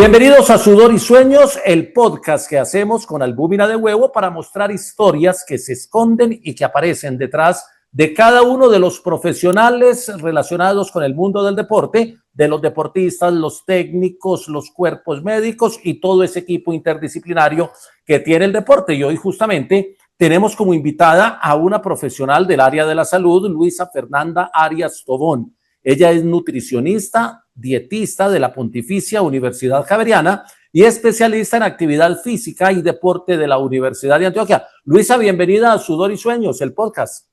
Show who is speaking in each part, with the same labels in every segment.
Speaker 1: Bienvenidos a Sudor y Sueños, el podcast que hacemos con Albúmina de Huevo para mostrar historias que se esconden y que aparecen detrás de cada uno de los profesionales relacionados con el mundo del deporte, de los deportistas, los técnicos, los cuerpos médicos y todo ese equipo interdisciplinario que tiene el deporte. Y hoy justamente tenemos como invitada a una profesional del área de la salud, Luisa Fernanda Arias Tobón. Ella es nutricionista, dietista de la Pontificia Universidad Javeriana y especialista en actividad física y deporte de la Universidad de Antioquia. Luisa, bienvenida a Sudor y Sueños, el podcast.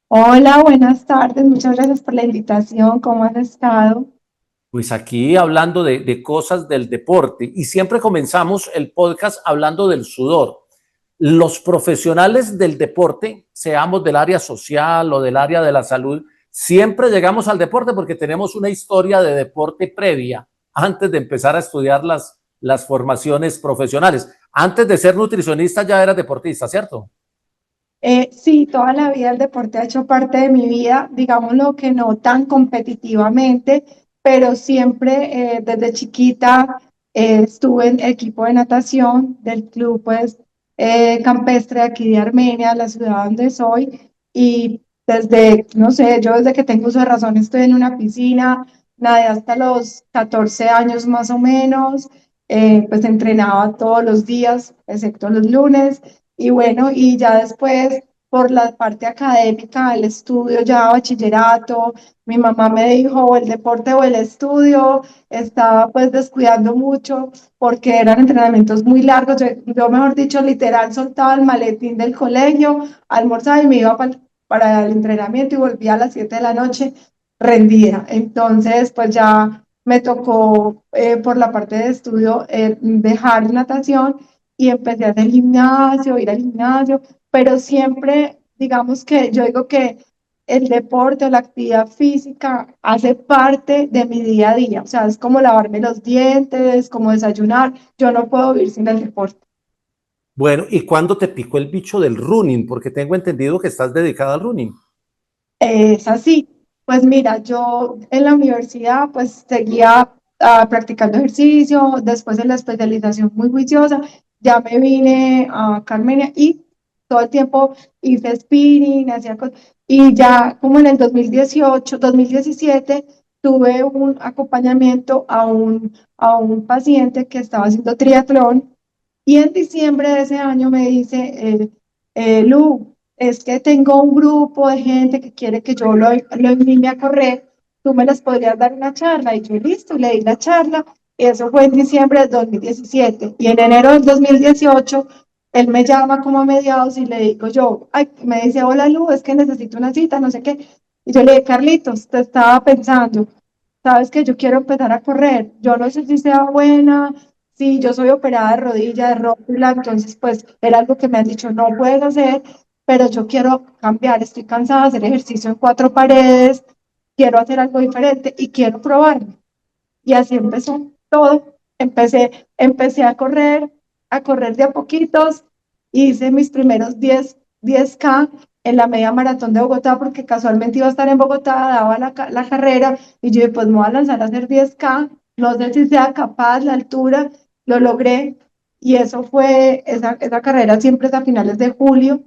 Speaker 2: Hola, buenas tardes. Muchas gracias por la invitación. ¿Cómo has estado?
Speaker 1: Pues aquí hablando de cosas del deporte y siempre comenzamos el podcast hablando del sudor. Los profesionales del deporte, seamos del área social o del área de la salud, siempre llegamos al deporte porque tenemos una historia de deporte previa antes de empezar a estudiar las formaciones profesionales. Antes de ser nutricionista ya eras deportista, ¿cierto?
Speaker 2: Sí, toda la vida el deporte ha hecho parte de mi vida, digámoslo que no tan competitivamente, pero siempre desde chiquita estuve en equipo de natación del club pues, campestre aquí de Armenia, la ciudad donde soy, y desde, no sé, yo desde que tengo uso de razón estoy en una piscina, nadé hasta los 14 años más o menos, pues entrenaba todos los días, excepto los lunes. Y bueno, y ya después, por la parte académica, el estudio, ya bachillerato, mi mamá me dijo, o el deporte o el estudio, estaba pues descuidando mucho porque eran entrenamientos muy largos. Yo mejor dicho, literal, soltaba el maletín del colegio, almorzaba y me iba para el entrenamiento y volvía a las 7 de la noche rendida. Entonces, pues ya me tocó por la parte de estudio dejar natación y empecé a hacer gimnasio, ir al gimnasio, pero siempre, digamos que yo digo que el deporte o la actividad física hace parte de mi día a día, o sea, es como lavarme los dientes, como desayunar, yo no puedo vivir sin el deporte.
Speaker 1: Bueno, ¿y cuándo te picó el bicho del running? Porque tengo entendido que estás dedicada al running.
Speaker 2: Es así. Pues mira, yo en la universidad pues seguía practicando ejercicio, después en la especialización muy juiciosa, ya me vine a Carmenia y todo el tiempo hice spinning, hacía cosas, y ya como en el 2018, 2017 tuve un acompañamiento a un paciente que estaba haciendo triatlón y en diciembre de ese año me dice, Lu, es que tengo un grupo de gente que quiere que yo lo anime a correr, tú me les podrías dar una charla. Y yo, listo, le di la charla. Y eso fue en diciembre del 2017. Y en enero del 2018, él me llama como a mediados y le digo yo, ay, me dice, hola Lu, es que necesito una cita, no sé qué. Y yo le dije, Carlitos, te estaba pensando, sabes que yo quiero empezar a correr, yo no sé si sea buena, si yo soy operada de rodilla, de rótula, entonces pues era algo que me han dicho, no puedes hacer, pero yo quiero cambiar, estoy cansada de hacer ejercicio en cuatro paredes, quiero hacer algo diferente y quiero probarme. Y así empezó todo. Empecé a correr de a poquitos, hice mis primeros 10K en la media maratón de Bogotá, porque casualmente iba a estar en Bogotá, daba la carrera, y yo dije, pues me voy a lanzar a hacer 10K, no sé si sea capaz, la altura, lo logré, y eso fue, esa carrera siempre es a finales de julio,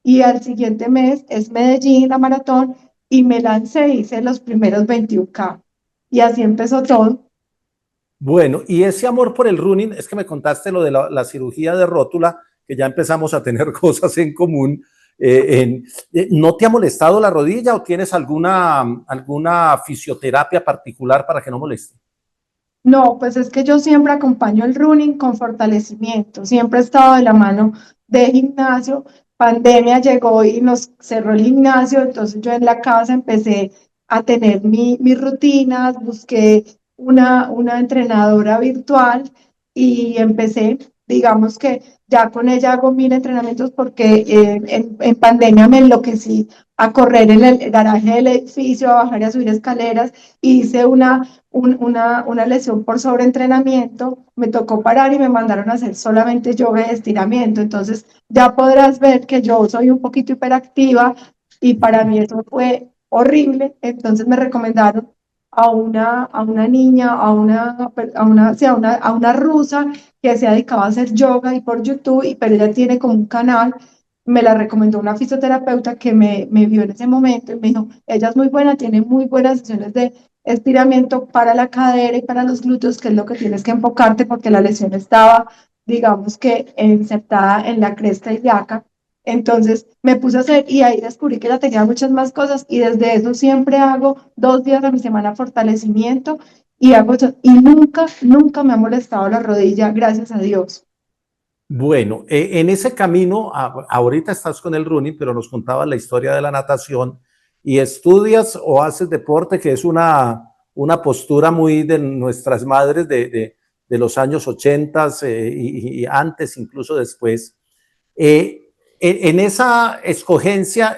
Speaker 2: y al siguiente mes es Medellín, la maratón, y me lancé, hice los primeros 21K, y así empezó todo.
Speaker 1: Bueno, y ese amor por el running, es que me contaste lo de la cirugía de rótula, que ya empezamos a tener cosas en común. ¿No te ha molestado la rodilla o tienes alguna fisioterapia particular para que no moleste?
Speaker 2: No, pues es que yo siempre acompaño el running con fortalecimiento, siempre he estado de la mano de gimnasio. Pandemia llegó y nos cerró el gimnasio, entonces yo en la casa empecé a tener mis rutinas, busqué una entrenadora virtual y empecé, digamos que ya con ella hago 1000 entrenamientos porque en pandemia me enloquecí a correr en el garaje del edificio, a bajar y a subir escaleras, hice una lesión por sobreentrenamiento, me tocó parar y me mandaron a hacer solamente yoga y estiramiento. Entonces ya podrás ver que yo soy un poquito hiperactiva y para mí eso fue horrible. Entonces me recomendaron a una niña, sí, a una rusa que se dedicaba a hacer yoga y por YouTube, pero ella tiene como un canal, me la recomendó una fisioterapeuta que me vio en ese momento y me dijo, ella es muy buena, tiene muy buenas sesiones de estiramiento para la cadera y para los glúteos, que es lo que tienes que enfocarte porque la lesión estaba, digamos que, insertada en la cresta ilíaca. Entonces me puse a hacer y ahí descubrí que ya tenía muchas más cosas y desde eso siempre hago 2 días a mi semana fortalecimiento y hago eso. Y nunca, nunca me ha molestado la rodilla, gracias a Dios.
Speaker 1: Bueno, en ese camino, ahorita estás con el running, pero nos contabas la historia de la natación y estudias o haces deporte, que es una postura muy de nuestras madres de los años 80 y antes, incluso después. En esa escogencia,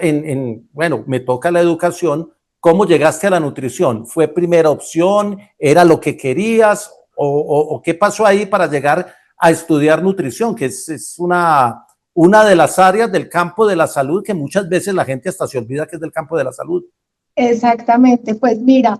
Speaker 1: bueno, me toca la educación, ¿cómo llegaste a la nutrición? ¿Fue primera opción? ¿Era lo que querías? ¿O qué pasó ahí para llegar a estudiar nutrición? Que es una de las áreas del campo de la salud que muchas veces la gente hasta se olvida que es del campo de la salud.
Speaker 2: Exactamente, pues mira,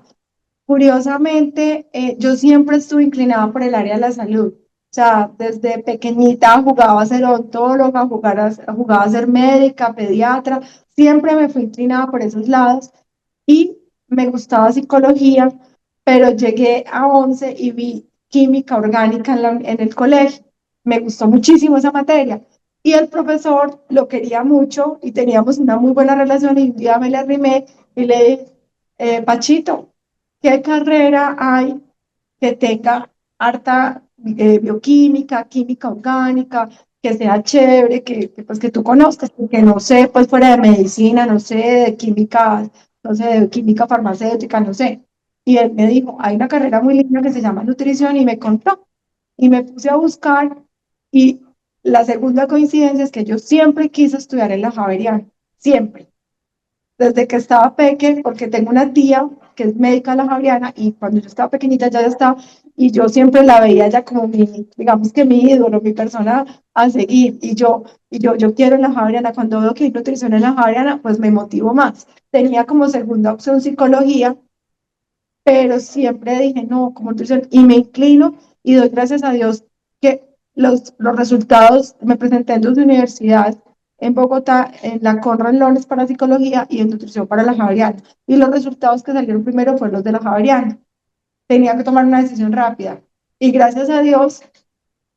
Speaker 2: curiosamente, yo siempre estuve inclinada por el área de la salud. O sea, desde pequeñita jugaba a ser odontóloga, jugaba a ser médica, pediatra. Siempre me fui inclinada por esos lados y me gustaba psicología, pero llegué a 11 y vi química orgánica en el colegio. Me gustó muchísimo esa materia. Y el profesor lo quería mucho y teníamos una muy buena relación y un día me le arrimé y le dije, Pachito, ¿qué carrera hay que tenga harta bioquímica, química orgánica, que sea chévere, pues, que tú conozcas, porque no sé, pues fuera de medicina, no sé, de química, no sé, de química farmacéutica, no sé? Y él me dijo, hay una carrera muy linda que se llama nutrición y me contó. Y me puse a buscar y la segunda coincidencia es que yo siempre quise estudiar en la Javeriana, siempre desde que estaba peque, porque tengo una tía que es médica de la Javeriana y cuando yo estaba pequeñita ya estaba y yo siempre la veía ya como mi, digamos que mi ídolo, mi persona a seguir yo quiero en la Javeriana, cuando veo que hay nutrición en la Javeriana, pues me motivo más. Tenía como segunda opción psicología, pero siempre dije no, como nutrición y me inclino y doy gracias a Dios que los resultados, me presenté en 2 universidades en Bogotá, en la Conrad Lorenz para psicología y en nutrición para la Javeriana. Y los resultados que salieron primero fueron los de la Javeriana. Tenía que tomar una decisión rápida. Y gracias a Dios,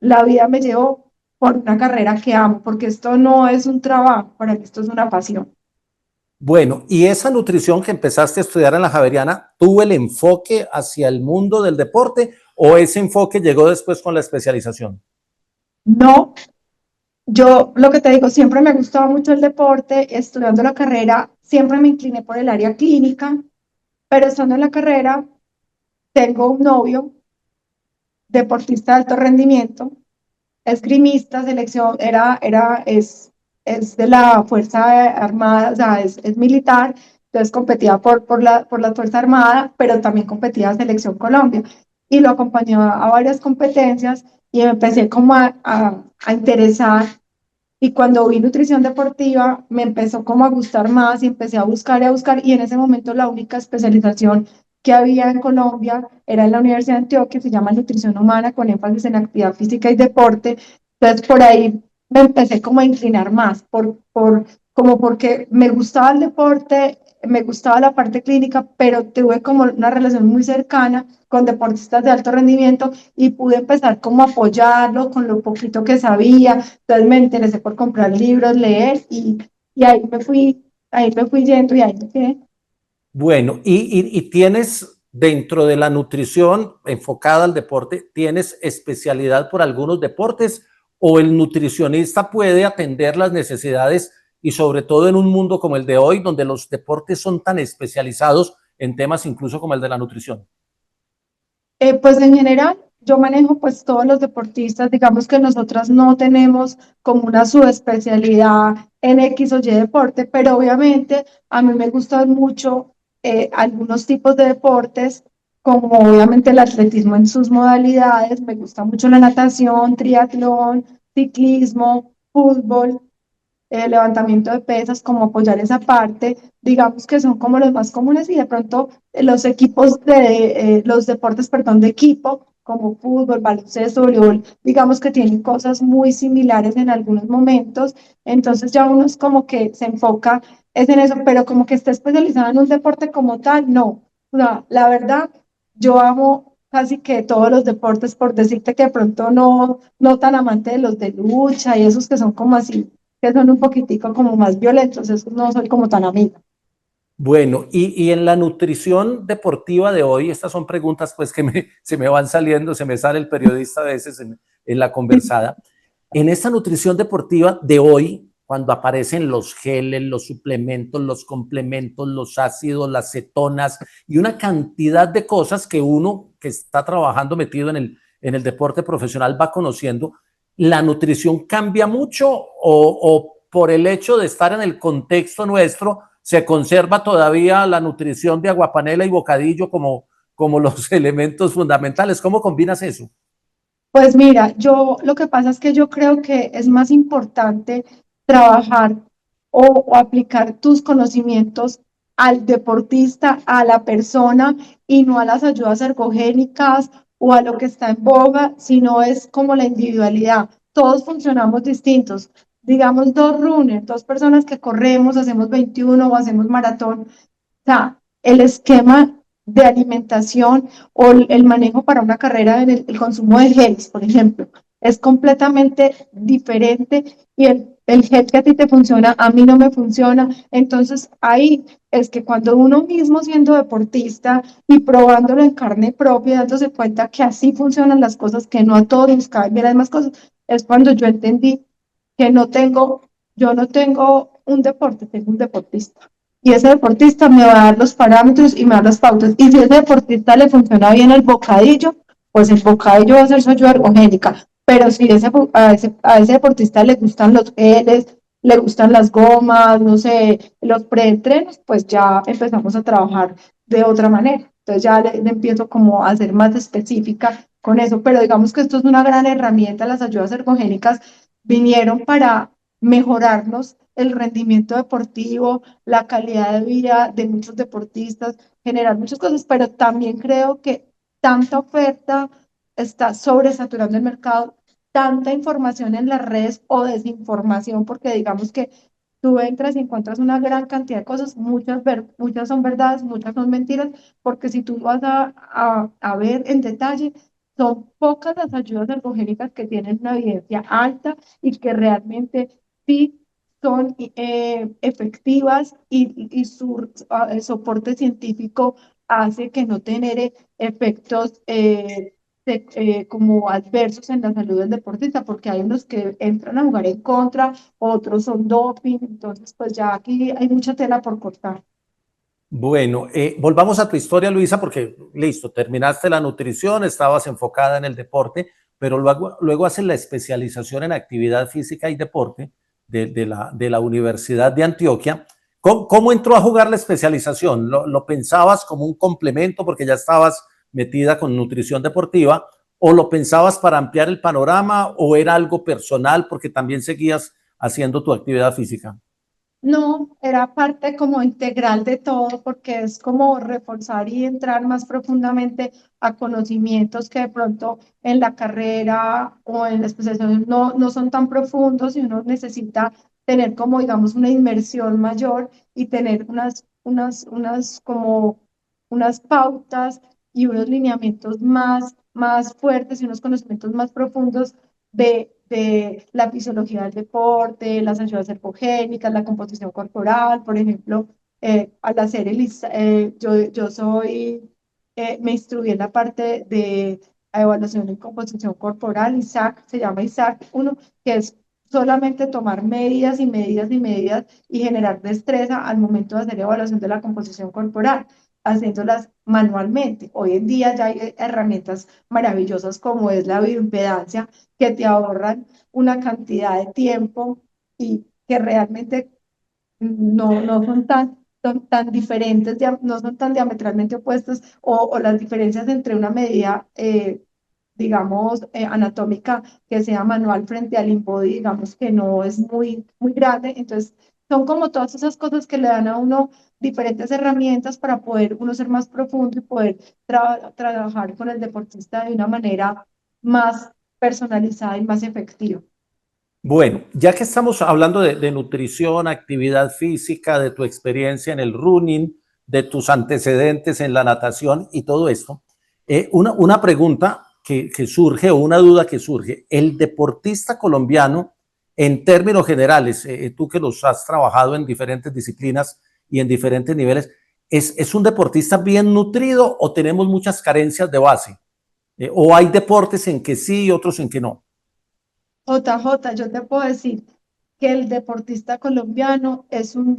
Speaker 2: la vida me llevó por una carrera que amo, porque esto no es un trabajo, para mí esto es una pasión.
Speaker 1: Bueno, y esa nutrición que empezaste a estudiar en la Javeriana, ¿tuvo el enfoque hacia el mundo del deporte o ese enfoque llegó después con la especialización?
Speaker 2: No, yo lo que te digo, siempre me ha gustado mucho el deporte, estudiando la carrera, siempre me incliné por el área clínica, pero estando en la carrera, tengo un novio, deportista de alto rendimiento, esgrimista, selección, es de la Fuerza Armada, o sea, es militar, entonces competía por la Fuerza Armada, pero también competía en Selección Colombia. Y lo acompañó a varias competencias y me empecé como a interesar. Y cuando vi nutrición deportiva, me empezó como a gustar más y empecé a buscar, y en ese momento la única especialización que había en Colombia era en la Universidad de Antioquia, se llama Nutrición Humana con énfasis en actividad física y deporte. Entonces por ahí me empecé como a inclinar más, como porque me gustaba el deporte, me gustaba la parte clínica, pero tuve como una relación muy cercana con deportistas de alto rendimiento y pude empezar como a apoyarlo con lo poquito que sabía. Entonces me interesé por comprar libros, leer y ahí me fui yendo y ahí me quedé.
Speaker 1: Bueno, y tienes dentro de la nutrición enfocada al deporte, ¿tienes especialidad por algunos deportes o el nutricionista puede atender las necesidades y sobre todo en un mundo como el de hoy, donde los deportes son tan especializados en temas incluso como el de la nutrición?
Speaker 2: Pues en general, yo manejo pues todos los deportistas, digamos que nosotras no tenemos como una subespecialidad en X o Y deporte, pero obviamente a mí me gustan mucho algunos tipos de deportes, como obviamente el atletismo en sus modalidades, me gusta mucho la natación, triatlón, ciclismo, fútbol. levantamiento de pesas, como apoyar esa parte, digamos que son como los más comunes y de pronto los equipos los deportes, perdón, de equipo, como fútbol, baloncesto, voleibol, digamos que tienen cosas muy similares en algunos momentos, entonces ya uno es como que se enfoca es en eso, pero como que esté especializada en un deporte como tal, no. O sea, la verdad, yo amo casi que todos los deportes, por decirte que de pronto no tan amante de los de lucha y esos que son como así, que son un poquitico como más violentos, esos no soy como tan amiga.
Speaker 1: Bueno, y en la nutrición deportiva de hoy, estas son preguntas pues que se me van saliendo, se me sale el periodista a veces en la conversada. En esta nutrición deportiva de hoy, cuando aparecen los geles, los suplementos, los complementos, los ácidos, las cetonas y una cantidad de cosas que uno que está trabajando metido en el deporte profesional va conociendo, ¿la nutrición cambia mucho o por el hecho de estar en el contexto nuestro se conserva todavía la nutrición de aguapanela y bocadillo como los elementos fundamentales? ¿Cómo combinas eso?
Speaker 2: Pues mira, yo lo que pasa es que yo creo que es más importante trabajar o aplicar tus conocimientos al deportista, a la persona y no a las ayudas ergogénicas o a lo que está en boga, sino es como la individualidad. Todos funcionamos distintos. Digamos dos runners, dos personas que corremos, hacemos 21 o hacemos maratón, sea, el esquema de alimentación o el manejo para una carrera en el consumo de geles, por ejemplo, es completamente diferente y el gel que a ti te funciona, a mí no me funciona. Entonces ahí es que cuando uno mismo siendo deportista y probándolo en carne propia, dándose cuenta que así funcionan las cosas, que no a todos nos caen bien las mismas cosas, es cuando yo entendí que yo no tengo un deporte, tengo un deportista y ese deportista me va a dar los parámetros y me va a dar las pautas. Y si a ese deportista le funciona bien el bocadillo, pues el bocadillo va a ser su ayuda ergogénica. Pero si a ese deportista le gustan los geles, le gustan las gomas, no sé, los preentrenos, pues ya empezamos a trabajar de otra manera. Entonces ya le empiezo como a ser más específica con eso. Pero digamos que esto es una gran herramienta, las ayudas ergogénicas vinieron para mejorarnos el rendimiento deportivo, la calidad de vida de muchos deportistas, generar muchas cosas, pero también creo que tanta oferta está sobresaturando el mercado, tanta información en las redes o desinformación, porque digamos que tú entras y encuentras una gran cantidad de cosas, muchas son verdades, muchas son mentiras, porque si tú vas a ver en detalle, son pocas las ayudas ergogénicas que tienen una evidencia alta y que realmente sí son efectivas y su soporte científico hace que no genere efectos como adversos en la salud del deportista, porque hay unos que entran a jugar en contra, otros son doping, entonces pues ya aquí hay mucha tela por cortar.
Speaker 1: Bueno, volvamos a tu historia, Luisa, porque listo, terminaste la nutrición, estabas enfocada en el deporte, pero luego haces la especialización en actividad física y deporte de la Universidad de Antioquia. ¿Cómo entró a jugar la especialización? ¿Lo pensabas como un complemento porque ya estabas metida con nutrición deportiva? ¿O lo pensabas para ampliar el panorama? ¿O era algo personal porque también seguías haciendo tu actividad física?
Speaker 2: No, era parte como integral de todo, porque es como reforzar y entrar más profundamente a conocimientos que de pronto en la carrera o en la especialización no son tan profundos y uno necesita tener como, digamos, una inmersión mayor y tener como unas pautas y unos lineamientos más fuertes y unos conocimientos más profundos de la fisiología del deporte, las ayudas ergogénicas, la composición corporal, por ejemplo, al hacer yo me instruí en la parte de evaluación en composición corporal, ISAC, se llama ISAC uno, que es solamente tomar medidas y medidas y medidas y generar destreza al momento de hacer evaluación de la composición corporal, haciéndolas manualmente. Hoy en día ya hay herramientas maravillosas como es la bioimpedancia, que te ahorran una cantidad de tiempo y que realmente no son tan diferentes, no son tan diametralmente opuestos o las diferencias entre una medida digamos, anatómica que sea manual frente al InBody, digamos que no es muy grande. Entonces, son como todas esas cosas que le dan a uno diferentes herramientas para poder uno ser más profundo y poder trabajar con el deportista de una manera más personalizada y más efectiva.
Speaker 1: Bueno, ya que estamos hablando de nutrición, actividad física, de tu experiencia en el running, de tus antecedentes en la natación y todo esto, una pregunta que surge o una duda que surge. El deportista colombiano, en términos generales, tú que los has trabajado en diferentes disciplinas y en diferentes niveles, ¿es un deportista bien nutrido o tenemos muchas carencias de base? ¿O hay deportes en que sí y otros en que no?
Speaker 2: JJ, yo te puedo decir que el deportista colombiano es un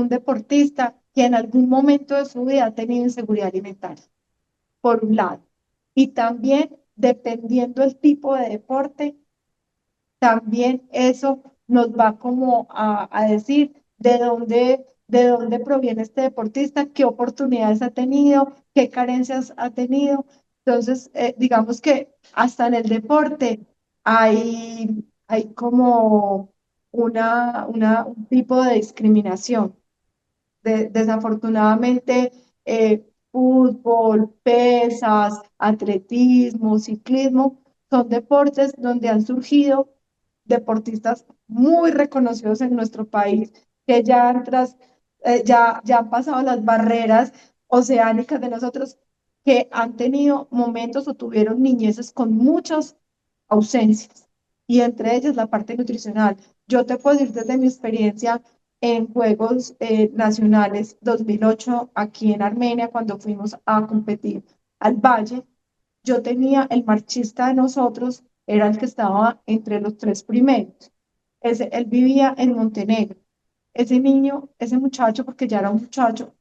Speaker 2: deportista que en algún momento de su vida ha tenido inseguridad alimentaria, por un lado. Y también, dependiendo del tipo de deporte, también eso nos va como a decir de dónde proviene este deportista, qué oportunidades ha tenido, qué carencias ha tenido. Entonces, digamos que hasta en el deporte hay como un tipo de discriminación. Desafortunadamente, fútbol, pesas, atletismo, ciclismo, son deportes donde han surgido deportistas muy reconocidos en nuestro país, que ya han pasado las barreras oceánicas de nosotros, que han tenido momentos o tuvieron niñeces con muchas ausencias, y entre ellas la parte nutricional. Yo te puedo decir desde mi experiencia en Juegos Nacionales 2008 aquí en Armenia, cuando fuimos a competir al Valle, yo tenía el marchista de nosotros, era el que estaba entre los tres primeros. Él vivía en Montenegro. Ese niño, ese muchacho, porque ya era un muchacho,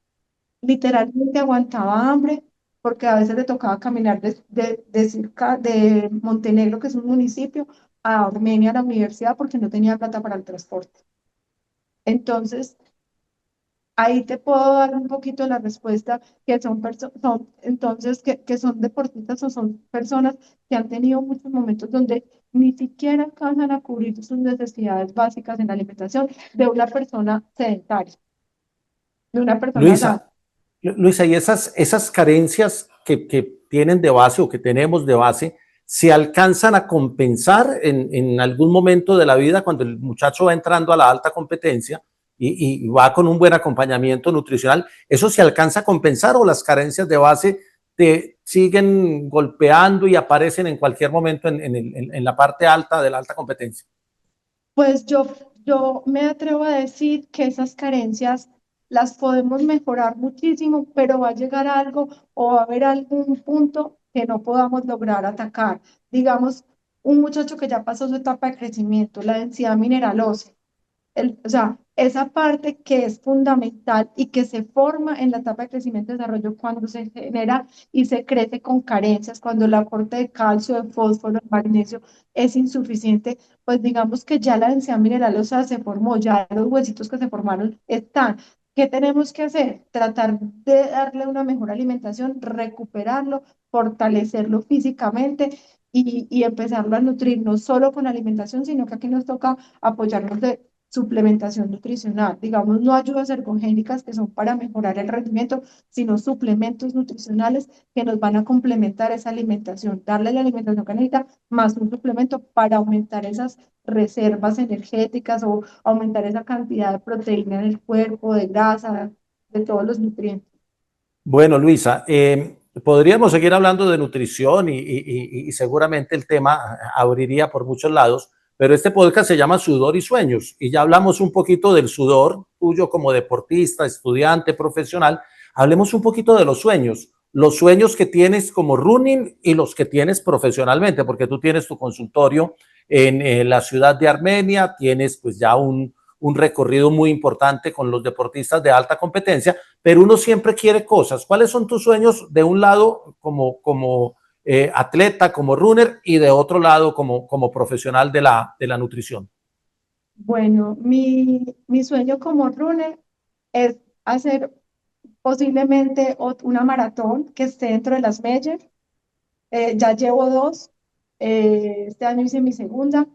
Speaker 2: literalmente aguantaba hambre porque a veces le tocaba caminar de Montenegro, que es un municipio, a Armenia, a la universidad, porque no tenía plata para el transporte. Entonces, ahí te puedo dar un poquito la respuesta, que entonces, que son deportistas o son personas que han tenido muchos momentos donde ni siquiera alcanzan a cubrir sus necesidades básicas en la alimentación de una persona sedentaria, de una persona sana.
Speaker 1: Luisa, y esas carencias que tienen de base o que tenemos de base, ¿se alcanzan a compensar en algún momento de la vida cuando el muchacho va entrando a la alta competencia y va con un buen acompañamiento nutricional? ¿Eso se alcanza a compensar o las carencias de base te siguen golpeando y aparecen en cualquier momento en la parte alta de la alta competencia?
Speaker 2: Pues yo me atrevo a decir que esas carencias las podemos mejorar muchísimo, pero va a llegar algo o va a haber algún punto que no podamos lograr atacar. Digamos, un muchacho que ya pasó su etapa de crecimiento, la densidad mineral ósea, o sea, esa parte que es fundamental y que se forma en la etapa de crecimiento y desarrollo cuando se genera y se crece con carencias, cuando el aporte de calcio, de fósforo, de magnesio es insuficiente, pues digamos que ya la densidad mineral, o sea, se formó, ya los huesitos que se formaron están. ¿Qué tenemos que hacer? Tratar de darle una mejor alimentación, recuperarlo, fortalecerlo físicamente y empezarlo a nutrir no solo con alimentación, sino que aquí nos toca apoyarnos de suplementación nutricional, digamos, no ayudas ergogénicas que son para mejorar el rendimiento, sino suplementos nutricionales que nos van a complementar esa alimentación, darle la alimentación que necesita más un suplemento para aumentar esas reservas energéticas o aumentar esa cantidad de proteína en el cuerpo, de grasa, de todos los nutrientes.
Speaker 1: Bueno, Luisa, podríamos seguir hablando de nutrición y seguramente el tema abriría por muchos lados, pero este podcast se llama Sudor y Sueños y ya hablamos un poquito del sudor tuyo como deportista, estudiante, profesional. Hablemos un poquito de los sueños que tienes como running y los que tienes profesionalmente, porque tú tienes tu consultorio en la ciudad de Armenia, tienes pues ya un recorrido muy importante con los deportistas de alta competencia, pero uno siempre quiere cosas. ¿Cuáles son tus sueños de un lado como atleta, como runner, y de otro lado como profesional de la nutrición?
Speaker 2: Bueno, mi sueño como runner es hacer posiblemente una maratón que esté dentro de las majors. Ya llevo dos. Este año hice mi segunda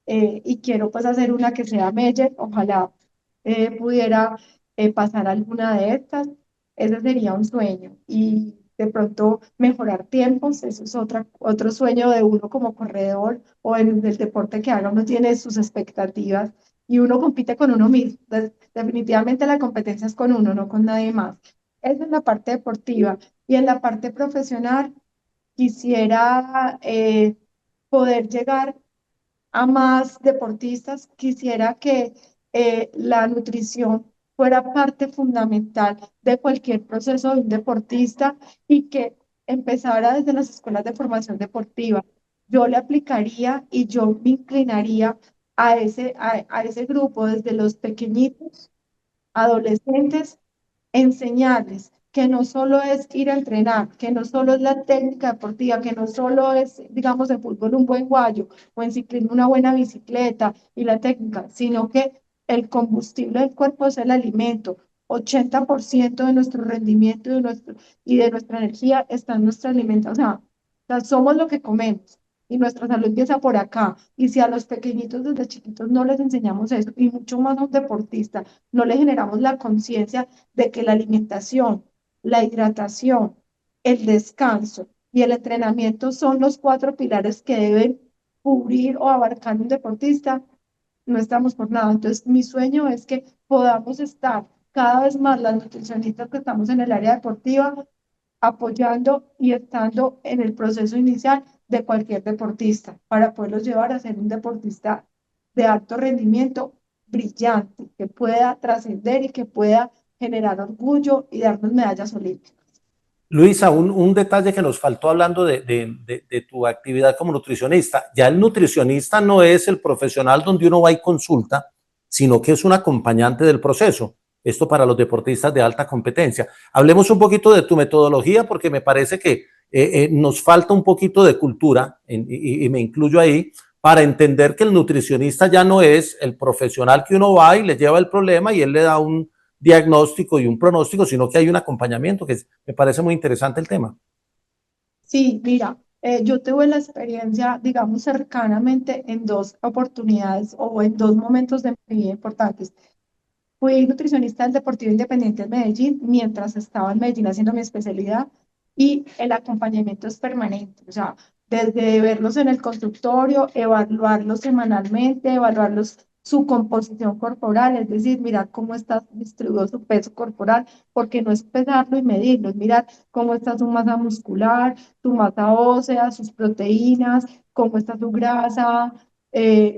Speaker 2: y quiero pues hacer una que sea Meyer. Ojalá pudiera pasar alguna de estas. Ese sería un sueño. Y de pronto mejorar tiempos, eso es otro sueño de uno como corredor o en el deporte que haga, uno tiene sus expectativas y uno compite con uno mismo. Definitivamente la competencia es con uno, no con nadie más. Esa es la parte deportiva. Y en la parte profesional quisiera poder llegar a más deportistas. Quisiera que la nutrición fuera parte fundamental de cualquier proceso de un deportista y que empezara desde las escuelas de formación deportiva. Yo le aplicaría y yo me inclinaría a ese grupo desde los pequeñitos adolescentes, enseñarles que no solo es ir a entrenar, que no solo es la técnica deportiva, que no solo es, digamos, en fútbol un buen guayo o en ciclismo una buena bicicleta y la técnica, sino que el combustible del cuerpo es el alimento. 80% de nuestro rendimiento y de nuestra energía está en nuestra alimentación. O sea, somos lo que comemos y nuestra salud empieza por acá. Y si a los pequeñitos desde chiquitos no les enseñamos eso, y mucho más a un deportista, no le generamos la conciencia de que la alimentación, la hidratación, el descanso y el entrenamiento son los cuatro pilares que deben cubrir o abarcar un deportista, no estamos por nada. Entonces, mi sueño es que podamos estar cada vez más las nutricionistas que estamos en el área deportiva apoyando y estando en el proceso inicial de cualquier deportista para poderlos llevar a ser un deportista de alto rendimiento brillante, que pueda trascender y que pueda generar orgullo y darnos medallas olímpicas.
Speaker 1: Luisa, un detalle que nos faltó hablando de tu actividad como nutricionista. Ya el nutricionista no es el profesional donde uno va y consulta, sino que es un acompañante del proceso. Esto para los deportistas de alta competencia. Hablemos un poquito de tu metodología porque me parece que nos falta un poquito de cultura, y me incluyo ahí, para entender que el nutricionista ya no es el profesional que uno va y le lleva el problema y él le da un diagnóstico y un pronóstico, sino que hay un acompañamiento, me parece muy interesante el tema.
Speaker 2: Sí, mira, yo tuve la experiencia, digamos, cercanamente en dos oportunidades o en dos momentos de mi vida importantes. Fui nutricionista del Deportivo Independiente de Medellín mientras estaba en Medellín haciendo mi especialidad y el acompañamiento es permanente, o sea, desde verlos en el consultorio, evaluarlos semanalmente, evaluarlos su composición corporal, es decir, mirar cómo está distribuido su peso corporal, porque no es pesarlo y medirlo, es mirar cómo está su masa muscular, su masa ósea, sus proteínas, cómo está su grasa,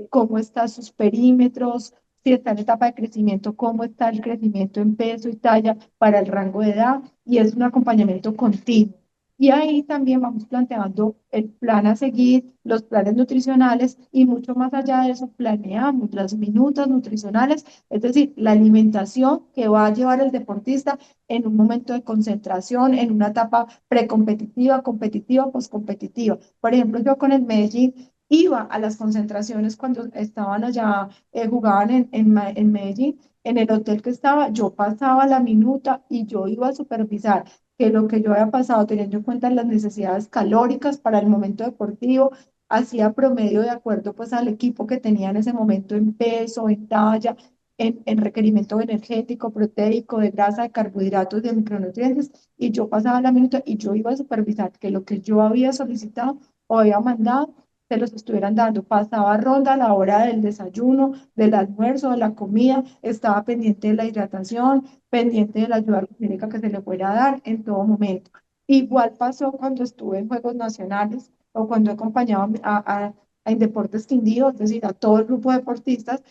Speaker 2: cómo están sus perímetros, si está en etapa de crecimiento, cómo está el crecimiento en peso y talla para el rango de edad, y es un acompañamiento continuo. Y ahí también vamos planteando el plan a seguir, los planes nutricionales y mucho más allá de eso planeamos las minutas nutricionales, es decir, la alimentación que va a llevar el deportista en un momento de concentración, en una etapa precompetitiva, competitiva, poscompetitiva. Por ejemplo, yo con el Medellín iba a las concentraciones cuando estaban allá, jugaban en Medellín, en el hotel que estaba, yo pasaba la minuta y yo iba a supervisar que lo que yo había pasado, teniendo en cuenta las necesidades calóricas para el momento deportivo, hacía promedio de acuerdo pues al equipo que tenía en ese momento en peso, en talla, en requerimiento energético, proteico, de grasa, de carbohidratos, de micronutrientes, y yo pasaba la minuta y yo iba a supervisar que lo que yo había solicitado o había mandado se los estuvieran dando. Pasaba ronda a la hora del desayuno, del almuerzo, de la comida, estaba pendiente de la hidratación, pendiente de la ayuda clínica que se le fuera a dar en todo momento. Igual pasó cuando estuve en Juegos Nacionales o cuando he acompañado en Deportes Quindío, es decir, a todo el grupo de deportistas,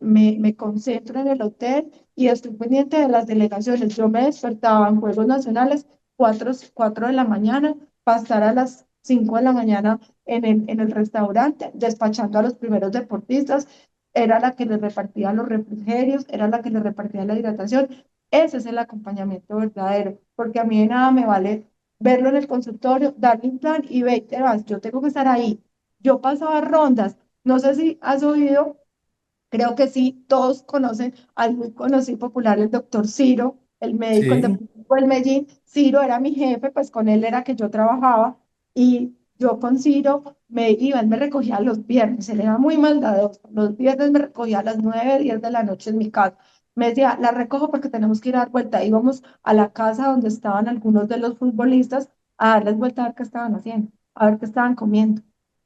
Speaker 2: me concentro en el hotel y estoy pendiente de las delegaciones. Yo me despertaba en Juegos Nacionales 4 de la mañana, pasar a las 5 de la mañana en el restaurante, despachando a los primeros deportistas, era la que les repartía los refrigerios, era la que les repartía la hidratación. Ese es el acompañamiento verdadero, porque a mí de nada me vale verlo en el consultorio, darle un plan y ve, te vas, yo tengo que estar ahí. Yo pasaba rondas, no sé si has oído, creo que sí, todos conocen al muy conocido y popular, el doctor Ciro, el médico, el
Speaker 1: Sí.
Speaker 2: deportivo del Medellín. Ciro era mi jefe, pues con él era que yo trabajaba y yo con Ciro me iba, él me recogía los viernes, él era muy maldadoso, los viernes me recogía a las 9, 10 de la noche en mi casa. Me decía, la recojo porque tenemos que ir a dar vuelta. Íbamos a la casa donde estaban algunos de los futbolistas a darles vuelta a ver qué estaban haciendo, a ver qué estaban comiendo.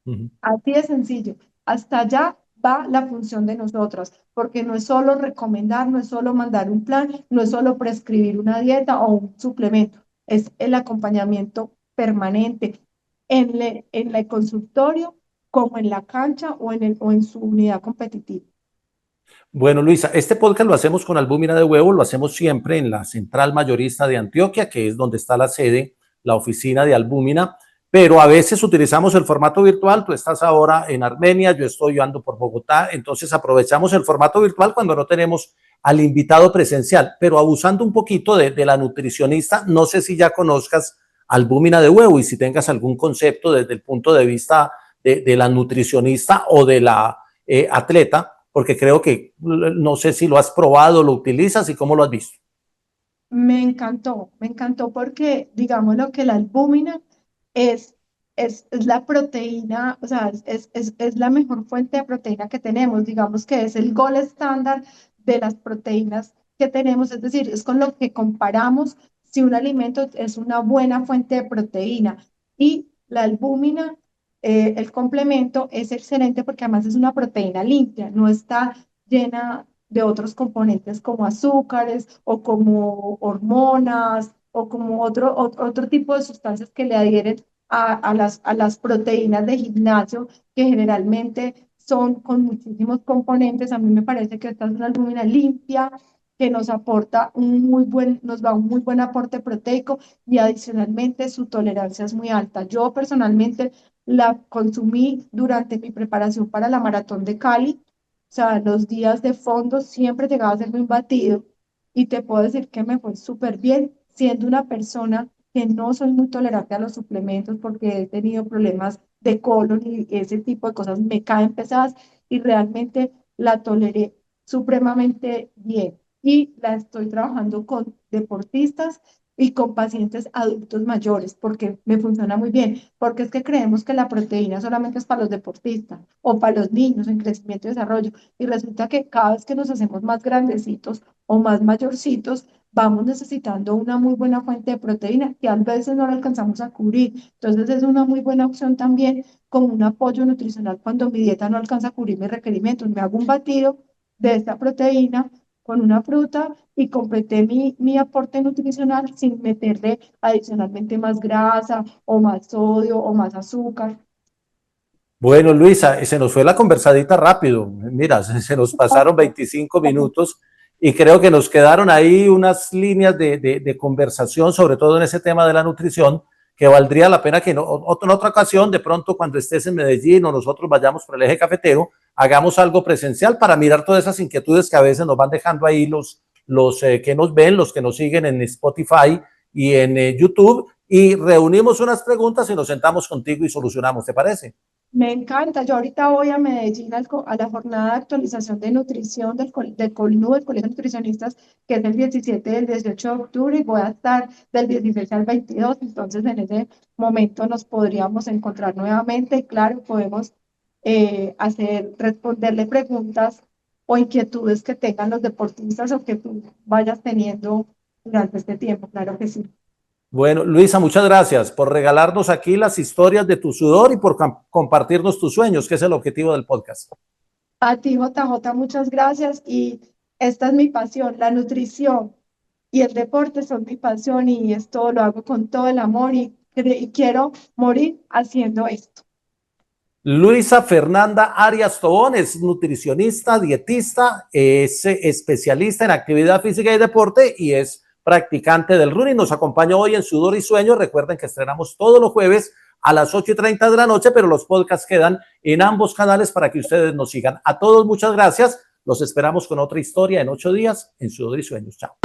Speaker 1: Ujú.
Speaker 2: Así de sencillo. Hasta allá va la función de nosotras, porque no es solo recomendar, no es solo mandar un plan, no es solo prescribir una dieta o un suplemento, es el acompañamiento permanente en el consultorio, como en la cancha o en su unidad competitiva.
Speaker 1: Bueno, Luisa, este podcast lo hacemos con Albúmina de Huevo, lo hacemos siempre en la Central Mayorista de Antioquia, que es donde está la sede, la oficina de Albúmina, pero a veces utilizamos el formato virtual. Tú estás ahora en Armenia, yo ando por Bogotá, entonces aprovechamos el formato virtual cuando no tenemos al invitado presencial, pero abusando un poquito de la nutricionista. No sé si ya conozcas Albúmina de Huevo y si tengas algún concepto desde el punto de vista de la nutricionista o de la atleta, porque creo que no sé si lo has probado, lo utilizas y cómo lo has visto.
Speaker 2: Me encantó porque, digamos, lo que la albúmina es, es la proteína, o sea, es la mejor fuente de proteína que tenemos, digamos que es el gold estándar de las proteínas que tenemos, es decir, es con lo que comparamos si un alimento es una buena fuente de proteína. Y la albúmina, el complemento es excelente porque además es una proteína limpia, no está llena de otros componentes como azúcares o como hormonas o como otro tipo de sustancias que le adhieren a las proteínas de gimnasio, que generalmente son con muchísimos componentes. A mí me parece que esta es una albúmina limpia que nos aporta nos da un muy buen aporte proteico y adicionalmente su tolerancia es muy alta. Yo personalmente la consumí durante mi preparación para la maratón de Cali. O sea, los días de fondo siempre llegaba a ser un batido y te puedo decir que me fue súper bien, siendo una persona que no soy muy tolerante a los suplementos porque he tenido problemas de colon y ese tipo de cosas me caen pesadas y realmente la toleré supremamente bien. Y la estoy trabajando con deportistas y con pacientes adultos mayores porque me funciona muy bien, porque es que creemos que la proteína solamente es para los deportistas o para los niños en crecimiento y desarrollo. Y resulta que cada vez que nos hacemos más grandecitos o más mayorcitos, vamos necesitando una muy buena fuente de proteína que a veces no la alcanzamos a cubrir. Entonces es una muy buena opción también como un apoyo nutricional cuando mi dieta no alcanza a cubrir mis requerimientos. Me hago un batido de esta proteína con una fruta y completé mi aporte nutricional sin meterle adicionalmente más grasa o más sodio o más azúcar.
Speaker 1: Bueno, Luisa, se nos fue la conversadita rápido. Mira, se nos pasaron 25 minutos y creo que nos quedaron ahí unas líneas de conversación, sobre todo en ese tema de la nutrición, que valdría la pena que en otra ocasión, de pronto cuando estés en Medellín o nosotros vayamos por el eje cafetero, hagamos algo presencial para mirar todas esas inquietudes que a veces nos van dejando ahí los que nos ven, los que nos siguen en Spotify y en YouTube, y reunimos unas preguntas y nos sentamos contigo y solucionamos, ¿te parece?
Speaker 2: Me encanta. Yo ahorita voy a Medellín a la jornada de actualización de nutrición del CONU, del Colegio de Nutricionistas, que es el 17 y el 18 de octubre, y voy a estar del 16 al 22. Entonces, en ese momento nos podríamos encontrar nuevamente y, claro, podemos responderle preguntas o inquietudes que tengan los deportistas o que tú vayas teniendo durante este tiempo. Claro que sí.
Speaker 1: Bueno, Luisa, muchas gracias por regalarnos aquí las historias de tu sudor y por compartirnos tus sueños, que es el objetivo del podcast.
Speaker 2: A ti, JJ, muchas gracias. Y esta es mi pasión, la nutrición y el deporte son mi pasión y esto lo hago con todo el amor y quiero morir haciendo esto.
Speaker 1: Luisa Fernanda Arias Tobón es nutricionista, dietista, es especialista en actividad física y deporte y es practicante del running. Nos acompaña hoy en Sudor y Sueño. Recuerden que estrenamos todos los jueves a las 8:30 de la noche, pero los podcasts quedan en ambos canales para que ustedes nos sigan. A todos, muchas gracias. Los esperamos con otra historia en 8 días en Sudor y Sueños. Chao.